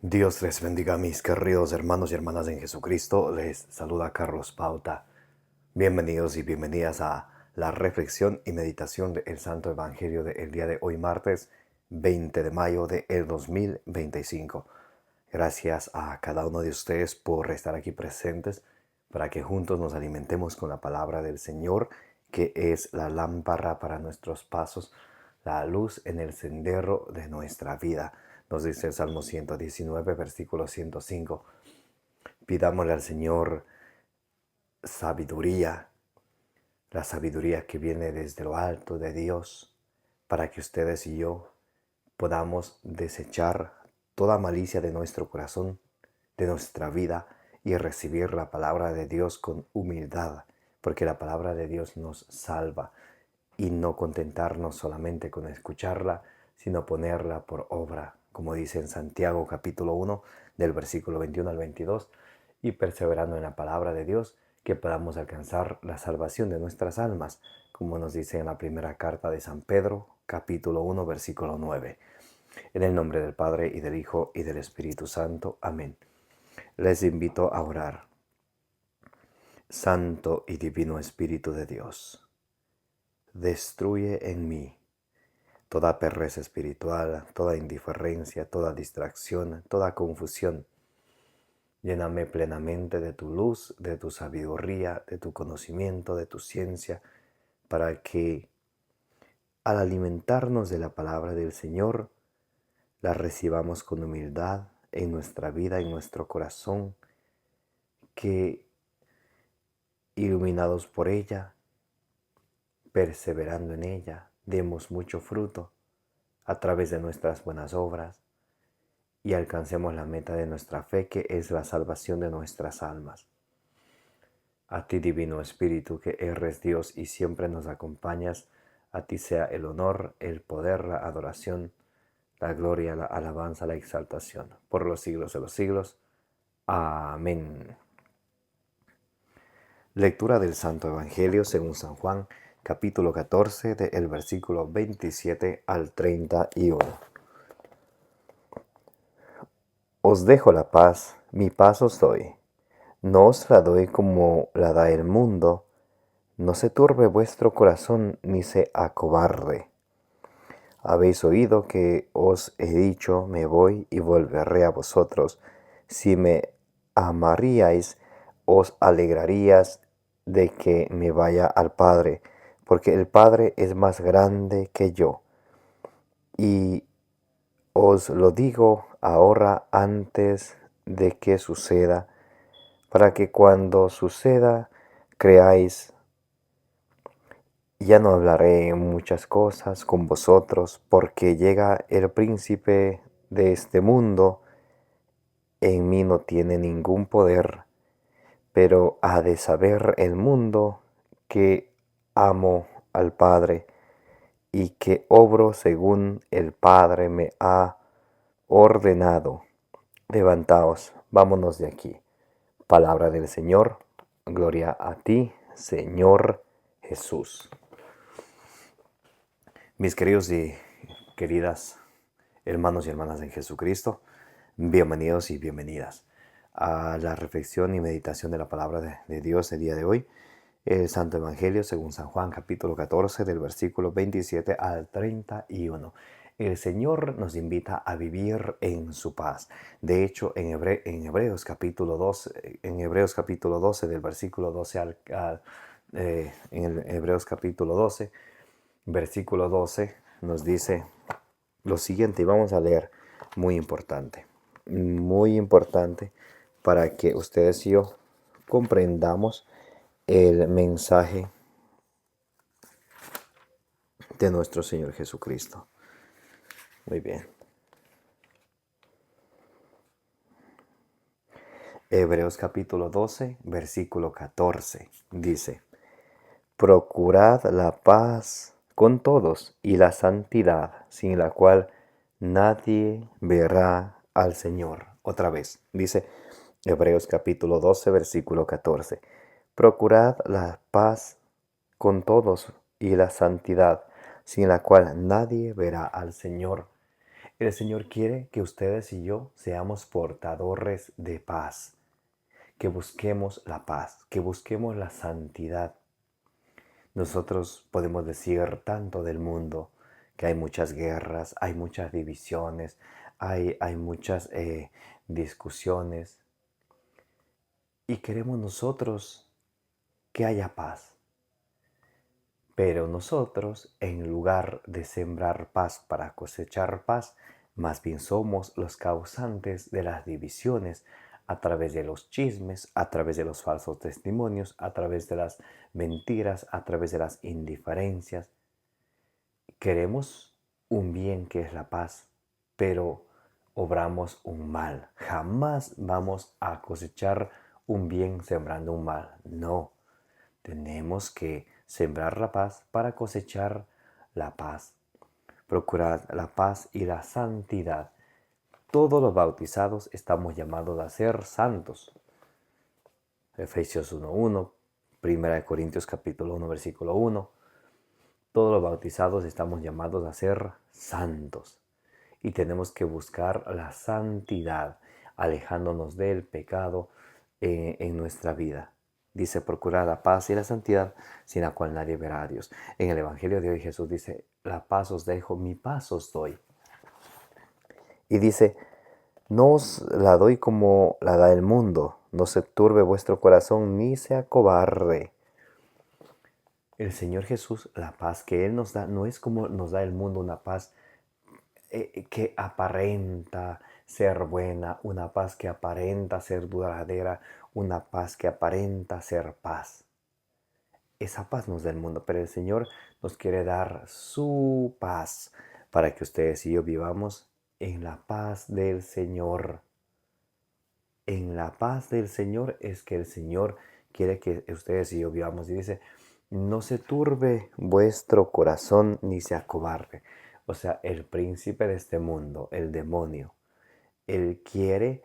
Dios les bendiga, mis queridos hermanos y hermanas en Jesucristo. Les saluda Carlos Pauta. Bienvenidos y bienvenidas a la reflexión y meditación del Santo Evangelio del día de hoy, martes 20 de mayo del 2025. Gracias a cada uno de ustedes por estar aquí presentes para que juntos nos alimentemos con la palabra del Señor, que es la lámpara para nuestros pasos, la luz en el sendero de nuestra vida. Nos dice el Salmo 119, versículo 105. Pidámosle al Señor sabiduría, la sabiduría que viene desde lo alto de Dios, para que ustedes y yo podamos desechar toda malicia de nuestro corazón, de nuestra vida, y recibir la palabra de Dios con humildad, porque la palabra de Dios nos salva, y no contentarnos solamente con escucharla, sino ponerla por obra, como dice en Santiago capítulo 1, del versículo 21 al 22, y perseverando en la palabra de Dios, que podamos alcanzar la salvación de nuestras almas, como nos dice en la primera carta de San Pedro, capítulo 1, versículo 9. En el nombre del Padre, y del Hijo, y del Espíritu Santo. Amén. Les invito a orar. Santo y Divino Espíritu de Dios, destruye en mí toda pereza espiritual, toda indiferencia, toda distracción, toda confusión. Lléname plenamente de tu luz, de tu sabiduría, de tu conocimiento, de tu ciencia, para que al alimentarnos de la palabra del Señor, la recibamos con humildad en nuestra vida, en nuestro corazón, que iluminados por ella, perseverando en ella, demos mucho fruto a través de nuestras buenas obras y alcancemos la meta de nuestra fe, que es la salvación de nuestras almas. A ti, Divino Espíritu, que eres Dios y siempre nos acompañas, a ti sea el honor, el poder, la adoración, la gloria, la alabanza, la exaltación, por los siglos de los siglos. Amén. Lectura del Santo Evangelio según San Juan, capítulo 14, del versículo 27 al 31. Os dejo la paz, mi paz os doy. No os la doy como la da el mundo. No se turbe vuestro corazón ni se acobarde. Habéis oído que os he dicho, me voy y volveré a vosotros. Si me amaríais, os alegraríais de que me vaya al Padre, porque el Padre es más grande que yo. Y os lo digo ahora antes de que suceda, para que cuando suceda creáis. Ya no hablaré muchas cosas con vosotros, porque llega el príncipe de este mundo. En mí no tiene ningún poder, pero ha de saber el mundo que amo al Padre y que obro según el Padre me ha ordenado. Levantaos, vámonos de aquí. Palabra del Señor. Gloria a ti, Señor Jesús. Mis queridos y queridas hermanos y hermanas en Jesucristo, bienvenidos y bienvenidas a la reflexión y meditación de la palabra de Dios el día de hoy. El Santo Evangelio según San Juan, capítulo 14, del versículo 27 al 31. El Señor nos invita a vivir en su paz. De hecho, en Hebreos capítulo 12, del versículo 12 en Hebreos capítulo 12, versículo 12, nos dice lo siguiente, y vamos a leer, muy importante para que ustedes y yo comprendamos el mensaje de nuestro Señor Jesucristo. Muy bien. Hebreos capítulo 12, versículo 14, dice: procurad la paz con todos y la santidad, sin la cual nadie verá al Señor. Otra vez, dice Hebreos capítulo 12, versículo 14. Procurad la paz con todos y la santidad, sin la cual nadie verá al Señor. El Señor quiere que ustedes y yo seamos portadores de paz, que busquemos la paz, que busquemos la santidad. Nosotros podemos decir tanto del mundo, que hay muchas guerras, hay muchas divisiones, hay muchas discusiones, y queremos nosotros que haya paz. Pero nosotros, en lugar de sembrar paz para cosechar paz, más bien somos los causantes de las divisiones a través de los chismes, a través de los falsos testimonios, a través de las mentiras, a través de las indiferencias. Queremos un bien que es la paz, pero obramos un mal. Jamás vamos a cosechar un bien sembrando un mal. No, tenemos que sembrar la paz para cosechar la paz. Procurar la paz y la santidad. Todos los bautizados estamos llamados a ser santos. Efesios 1:1, 1 Corintios capítulo 1, versículo 1. Todos los bautizados estamos llamados a ser santos. Y tenemos que buscar la santidad, alejándonos del pecado en nuestra vida. Dice, procurar la paz y la santidad, sin la cual nadie verá a Dios. En el Evangelio de hoy Jesús dice, la paz os dejo, mi paz os doy. Y dice, no os la doy como la da el mundo, no se turbe vuestro corazón ni se acobarde. El Señor Jesús, la paz que Él nos da, no es como nos da el mundo, una paz que aparenta ser buena, una paz que aparenta ser duradera, una paz que aparenta ser paz. Esa paz nos da el mundo, pero el Señor nos quiere dar su paz para que ustedes y yo vivamos en la paz del Señor. En la paz del Señor es que el Señor quiere que ustedes y yo vivamos. Y dice, no se turbe vuestro corazón ni se acobarde. O sea, el príncipe de este mundo, el demonio, él quiere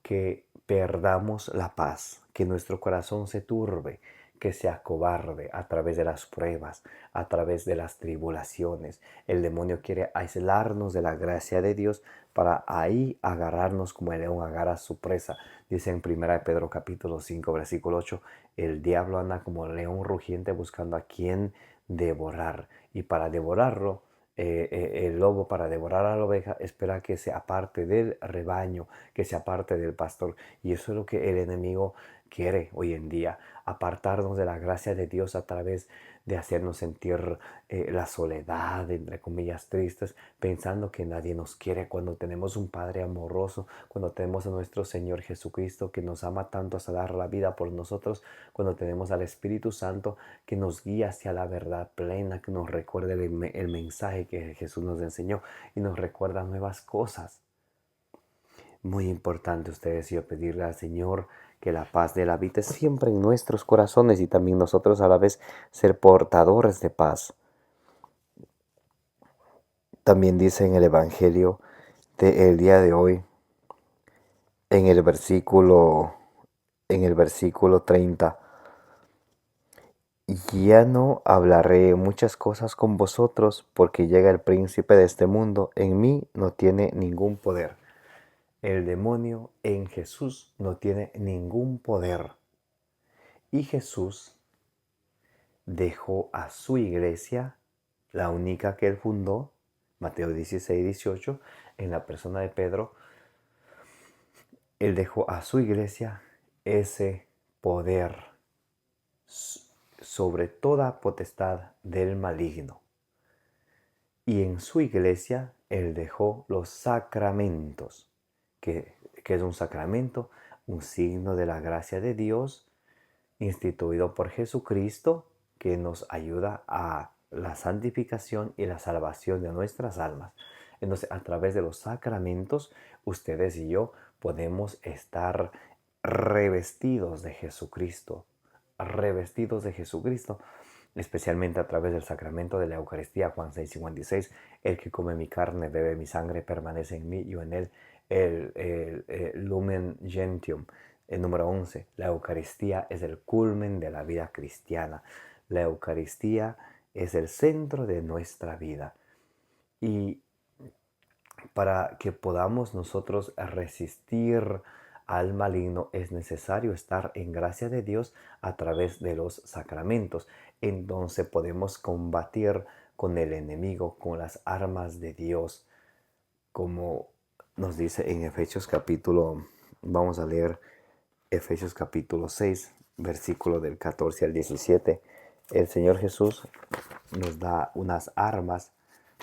que perdamos la paz, que nuestro corazón se turbe, que se acobarde a través de las pruebas, a través de las tribulaciones. El demonio quiere aislarnos de la gracia de Dios para ahí agarrarnos como el león agarra su presa. Dice en 1 Pedro capítulo 5, versículo 8, el diablo anda como león rugiente buscando a quien devorar. Y para devorarlo, el lobo para devorar a la oveja espera que se aparte del rebaño, que se aparte del pastor. Y eso es lo que el enemigo quiere hoy en día, apartarnos de la gracia de Dios a través de hacernos sentir la soledad, entre comillas, tristes, pensando que nadie nos quiere, cuando tenemos un Padre amoroso, cuando tenemos a nuestro Señor Jesucristo que nos ama tanto hasta dar la vida por nosotros, cuando tenemos al Espíritu Santo que nos guía hacia la verdad plena, que nos recuerda el mensaje que Jesús nos enseñó y nos recuerda nuevas cosas. Muy importante ustedes y yo pedirle al Señor que la paz de Él habite siempre en nuestros corazones y también nosotros a la vez ser portadores de paz. También dice en el Evangelio del día de hoy, en el versículo 30, ya no hablaré muchas cosas con vosotros porque llega el príncipe de este mundo, en mí no tiene ningún poder. El demonio en Jesús no tiene ningún poder. Y Jesús dejó a su iglesia, la única que él fundó, Mateo 16:18, en la persona de Pedro. Él dejó a su iglesia ese poder sobre toda potestad del maligno. Y en su iglesia él dejó los sacramentos. ¿Qué es un sacramento? Un signo de la gracia de Dios instituido por Jesucristo que nos ayuda a la santificación y la salvación de nuestras almas. Entonces, a través de los sacramentos, ustedes y yo podemos estar revestidos de Jesucristo, especialmente a través del sacramento de la Eucaristía. Juan 6:56, el que come mi carne, bebe mi sangre, permanece en mí, yo en él. El Lumen Gentium. El número 11, la Eucaristía es el culmen de la vida cristiana. La Eucaristía es el centro de nuestra vida. Y Para que podamos nosotros resistir al maligno es necesario estar en gracia de Dios a través de los sacramentos. Entonces podemos combatir con el enemigo con las armas de Dios, como nos dice en Efesios capítulo, vamos a leer Efesios capítulo 6, versículo del 14 al 17. El Señor Jesús nos da unas armas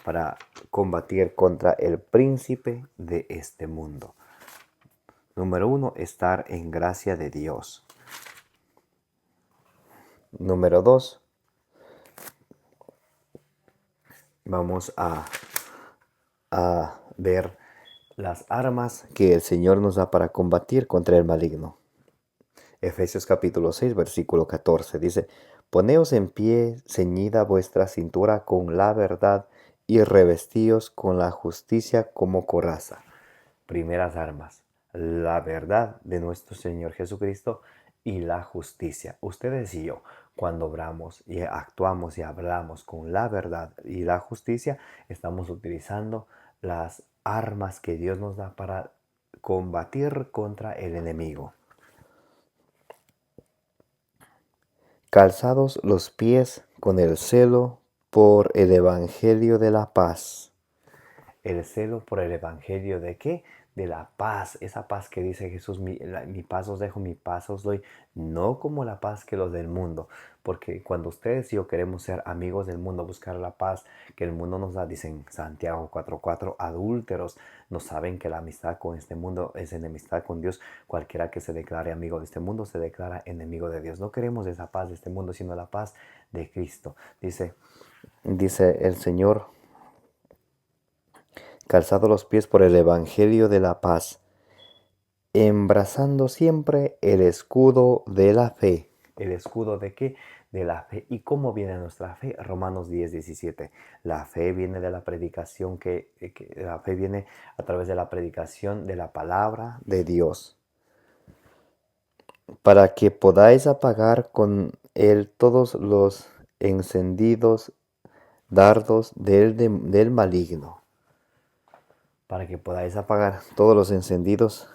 para combatir contra el príncipe de este mundo. Número 1, estar en gracia de Dios. Número 2, vamos a ver las armas que el Señor nos da para combatir contra el maligno. Efesios capítulo 6, versículo 14 dice: Poneos en pie, ceñida vuestra cintura con la verdad y revestíos con la justicia como coraza. Primeras armas, la verdad de nuestro Señor Jesucristo y la justicia. Ustedes y yo, cuando obramos y actuamos y hablamos con la verdad y la justicia, estamos utilizando las armas que Dios nos da para combatir contra el enemigo. Calzados los pies con el celo por el evangelio de la paz. El celo por el evangelio ¿de qué? De la paz, esa paz que dice Jesús, mi paz os dejo, mi paz os doy, no como la paz que los del mundo, porque cuando ustedes y yo queremos ser amigos del mundo, buscar la paz que el mundo nos da, dicen Santiago 4:4, adúlteros, no saben que la amistad con este mundo es enemistad con Dios. Cualquiera que se declare amigo de este mundo se declara enemigo de Dios. No queremos esa paz de este mundo, sino la paz de Cristo. Dice el Señor: calzado los pies por el evangelio de la paz, embrazando siempre el escudo de la fe. ¿El escudo de qué? De la fe. ¿Y cómo viene nuestra fe? Romanos 10:17. La fe viene de la predicación, la fe viene a través de la predicación de la palabra de Dios. Para que podáis apagar con él todos los encendidos dardos del maligno. Para que podáis apagar todos los encendidos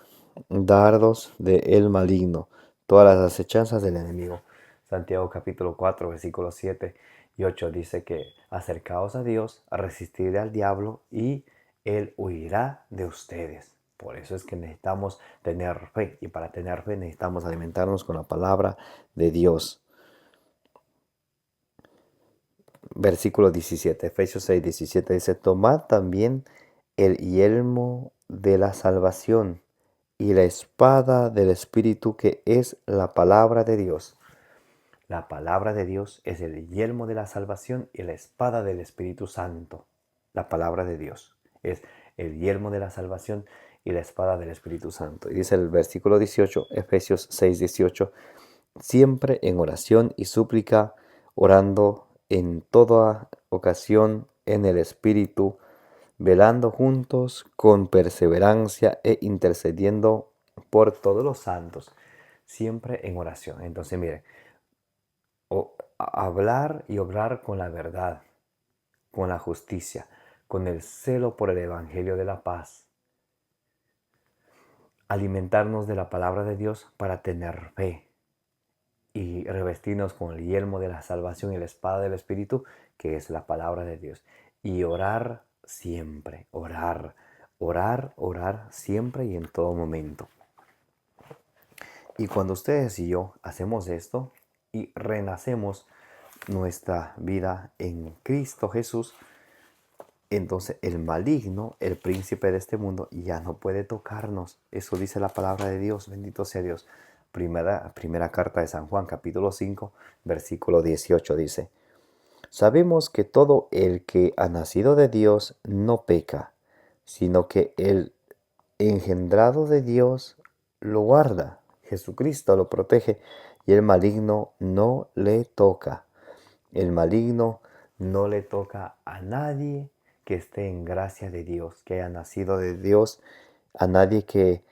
dardos del maligno, todas las acechanzas del enemigo. Santiago capítulo 4, versículos 7 y 8 dice que acercaos a Dios, a resistir al diablo y él huirá de ustedes. Por eso es que necesitamos tener fe, y para tener fe necesitamos alimentarnos con la palabra de Dios. Versículo 17, Efesios 6, 17 dice: tomad también el yelmo de la salvación y la espada del Espíritu, que es la palabra de Dios. La palabra de Dios es el yelmo de la salvación y la espada del Espíritu Santo. La palabra de Dios es el yelmo de la salvación y la espada del Espíritu Santo. Y dice el versículo 18, Efesios 6, 18, siempre en oración y súplica, orando en toda ocasión en el Espíritu, velando juntos con perseverancia e intercediendo por todos los santos, siempre en oración. Entonces, mire, hablar y obrar con la verdad, con la justicia, con el celo por el evangelio de la paz, alimentarnos de la palabra de Dios para tener fe y revestirnos con el yelmo de la salvación y la espada del Espíritu, que es la palabra de Dios, y orar siempre, orar siempre y en todo momento. Y cuando ustedes y yo hacemos esto y renacemos nuestra vida en Cristo Jesús, entonces el maligno, el príncipe de este mundo, ya no puede tocarnos. Eso dice la palabra de Dios, bendito sea Dios. Primera carta de San Juan, capítulo 5, versículo 18 dice: sabemos que todo el que ha nacido de Dios no peca, sino que el engendrado de Dios lo guarda. Jesucristo lo protege y el maligno no le toca. El maligno no le toca a nadie que esté en gracia de Dios, que haya nacido de Dios, a nadie que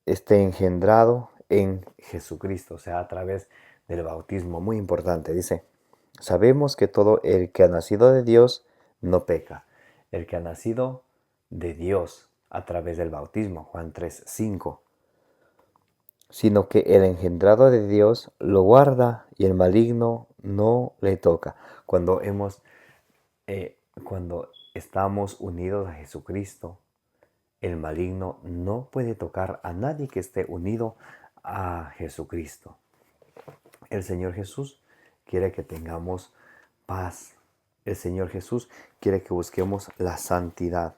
esté engendrado en Jesucristo, o sea, a través del bautismo. Muy importante, dice: sabemos que todo el que ha nacido de Dios no peca. el que ha nacido de Dios a través del bautismo, Juan 3:5, sino que el engendrado de Dios lo guarda y el maligno no le toca. Cuando estamos unidos a Jesucristo, el maligno no puede tocar a nadie que esté unido a Jesucristo. El Señor Jesús quiere que tengamos paz. El Señor Jesús quiere que busquemos la santidad.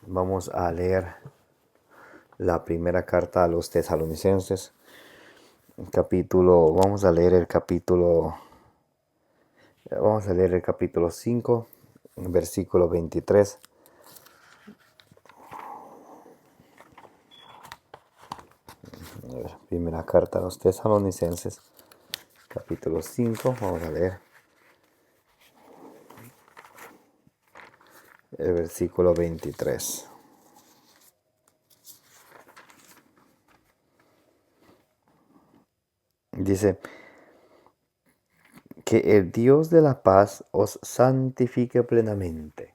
Vamos a leer la primera carta a los tesalonicenses, vamos a leer el capítulo 5, versículo 23. Primera carta a los tesalonicenses, capítulo 5, vamos a leer el versículo 23. Dice: que el Dios de la paz os santifique plenamente.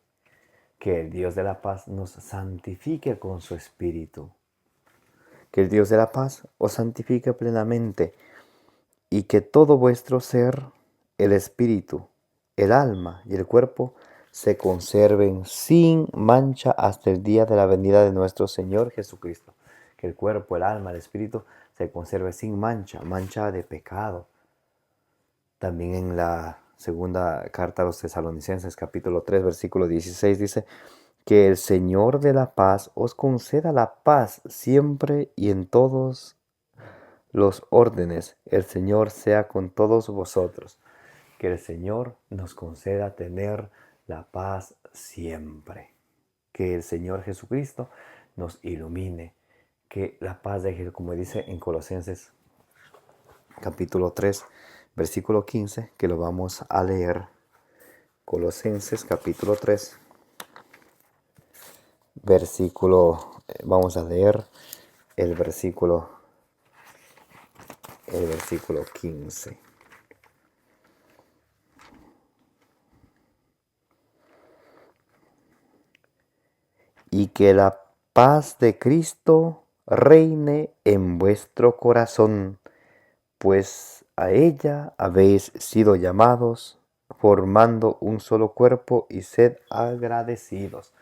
Que el Dios de la paz nos santifique con su Espíritu. Que el Dios de la paz os santifique plenamente, y que todo vuestro ser, el espíritu, el alma y el cuerpo, se conserven sin mancha hasta el día de la venida de nuestro Señor Jesucristo. Que el cuerpo, el alma, el espíritu se conserve sin mancha, mancha de pecado. También en la segunda carta a los tesalonicenses, capítulo 3, versículo 16, dice: que el Señor de la paz os conceda la paz siempre y en todos los órdenes. El Señor sea con todos vosotros. Que el Señor nos conceda tener la paz siempre. Que el Señor Jesucristo nos ilumine. Que la paz de Jesús, como dice en Colosenses capítulo 3, versículo 15, que lo vamos a leer. Colosenses capítulo 3, vamos a leer el versículo 15. Y que la paz de Cristo reine en vuestro corazón, pues a ella habéis sido llamados, formando un solo cuerpo, y sed agradecidos.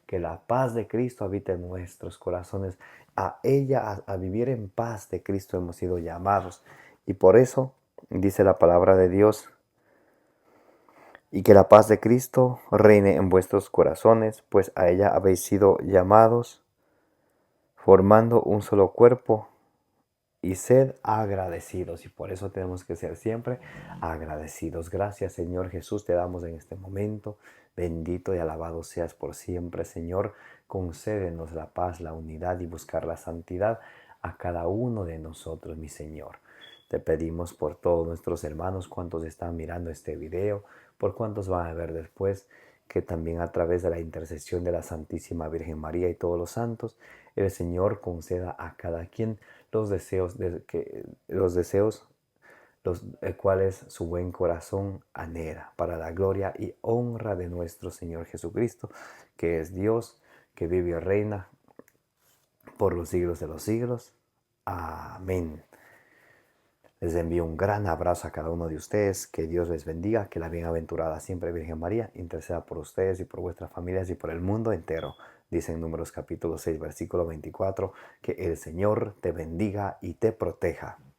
Que la paz de Cristo habite en nuestros corazones. A ella, a vivir en paz de Cristo hemos sido llamados. Y por eso dice la palabra de Dios: y que la paz de Cristo reine en vuestros corazones, pues a ella habéis sido llamados, formando un solo cuerpo, y sed agradecidos. Y por eso tenemos que ser siempre agradecidos. Gracias, Señor Jesús, te damos en este momento. Bendito y alabado seas por siempre, Señor. Concédenos la paz, la unidad y buscar la santidad a cada uno de nosotros, mi Señor. Te pedimos por todos nuestros hermanos, cuantos están mirando este video, por cuantos van a ver después, que también a través de la intercesión de la Santísima Virgen María y todos los santos, el Señor conceda a cada quien los deseos los cuales su buen corazón anhela, para la gloria y honra de nuestro Señor Jesucristo, que es Dios, que vive y reina por los siglos de los siglos. Amén. Les envío un gran abrazo a cada uno de ustedes. Que Dios les bendiga. Que la bienaventurada siempre Virgen María interceda por ustedes y por vuestras familias y por el mundo entero. Dice en Números capítulo 6, versículo 24, que el Señor te bendiga y te proteja.